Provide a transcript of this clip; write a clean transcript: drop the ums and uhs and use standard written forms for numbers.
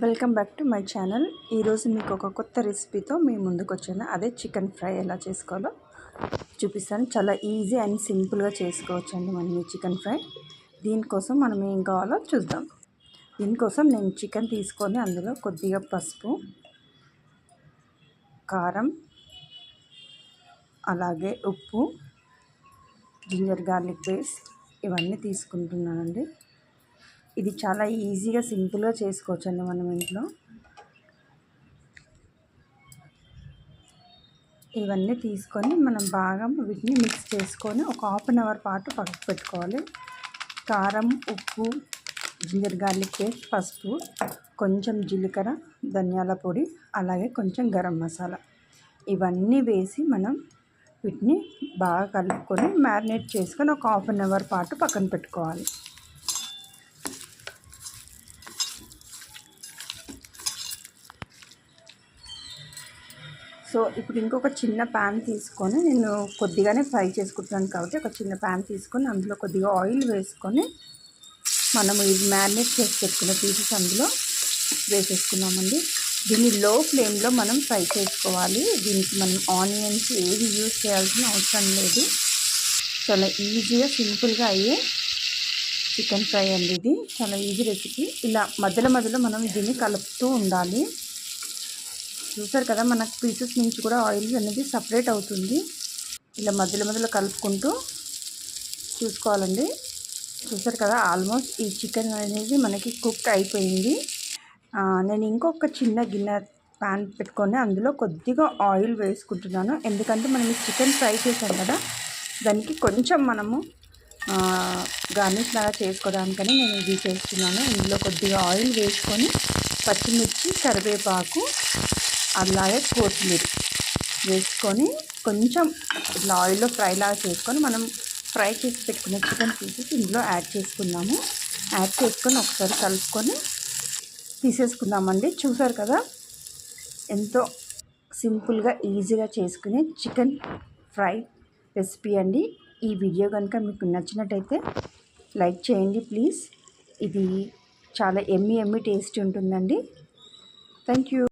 Welcome back to my channel. ఈరోజు మీకు ఒక కొత్త రెసిపీతో మీ ముందుకు వచ్చాను. అదే చికెన్ ఫ్రై ఎలా చేసుకోవాలో చూపిస్తాను. చాలా ఈజీ అండ్ సింపుల్గా చేసుకోవచ్చండి మనం ఈ చికెన్ ఫ్రై. దీనికోసం మనం ఏం కావాలో చూద్దాం. దీనికోసం నేను చికెన్ తీసుకొని అందులో కొద్దిగా పసుపు, కారం, అలాగే ఉప్పు, జింజర్ గార్లిక్ పేస్ట్ ఇవన్నీ తీసుకుంటున్నానండి. ఇది చాలా ఈజీగా సింపుల్గా చేసుకోవచ్చండి మనం ఇంట్లో. ఇవన్నీ తీసుకొని మనం బాగా వీటిని మిక్స్ చేసుకొని ఒక హాఫ్ అన్ అవర్ పాటు పక్కకు పెట్టుకోవాలి. కారం, ఉప్పు, జింజర్ గార్లిక్ పేస్ట్, పసుపు, కొంచెం జీలకర్ర, ధనియాల పొడి, అలాగే కొంచెం గరం మసాలా ఇవన్నీ వేసి మనం వీటిని బాగా కలుపుకొని మ్యారినేట్ చేసుకొని ఒక హాఫ్ అన్ అవర్ పాటు పక్కన పెట్టుకోవాలి. సో ఇప్పుడు ఇంకొక చిన్న ప్యాన్ తీసుకొని, నేను కొద్దిగానే ఫ్రై చేసుకుంటున్నాను కాబట్టి ఒక చిన్న ప్యాన్ తీసుకొని అందులో కొద్దిగా ఆయిల్ వేసుకొని మనము ఇది మ్యారినేట్ చేసి పెట్టుకున్న పీసెస్ అందులో వేసేసుకున్నామండి. దీన్ని లో ఫ్లేమ్లో మనం ఫ్రై చేసుకోవాలి. దీనికి మనం ఆనియన్స్ ఏది యూజ్ చేయాల్సిన అవసరం లేదు. చాలా ఈజీగా సింపుల్గా అయ్యే చికెన్ ఫ్రై అండి. ఇది చాలా ఈజీ రెసిపీ. ఇలా మధ్యలో మనం దీన్ని కలుపుతూ ఉండాలి. చూసారు కదా, మనకు పీసెస్ నుంచి కూడా ఆయిల్ అనేది సపరేట్ అవుతుంది. ఇలా మధ్యలో కలుపుకుంటూ చూసుకోవాలండి. చూసారు కదా, ఆల్మోస్ట్ ఈ చికెన్ అనేది మనకి కుక్ అయిపోయింది. నేను ఇంకొక చిన్న గిన్నె ప్యాన్ పెట్టుకొని అందులో కొద్దిగా ఆయిల్ వేసుకుంటున్నాను. ఎందుకంటే మనం ఈ చికెన్ ఫ్రై చేసాం కదా, దానికి కొంచెం మనము గార్నిష్ లాగా చేసుకోవడానికని నేను ఇది చేస్తున్నాను. ఇందులో కొద్దిగా ఆయిల్ వేసుకొని పచ్చిమిర్చి, కరివేపాకు, అలాగే కొత్తిమీర వేసుకొని కొంచెం ఇట్లా ఆయిల్లో ఫ్రై లాగా చేసుకొని మనం ఫ్రై చేసి పెట్టుకున్న చికెన్ పీసెస్ ఇందులో యాడ్ చేసుకుందాము. యాడ్ చేసుకొని ఒకసారి కలుపుకొని తీసేసుకుందామండి. చూసారు కదా, ఎంతో సింపుల్గా ఈజీగా చేసుకునే చికెన్ ఫ్రై రెసిపీ అండి. ఈ వీడియో కనుక మీకు నచ్చినట్టయితే లైక్ చేయండి ప్లీజ్. ఇది చాలా ఎమ్మీ టేస్ట్ ఉంటుందండి. Thank you.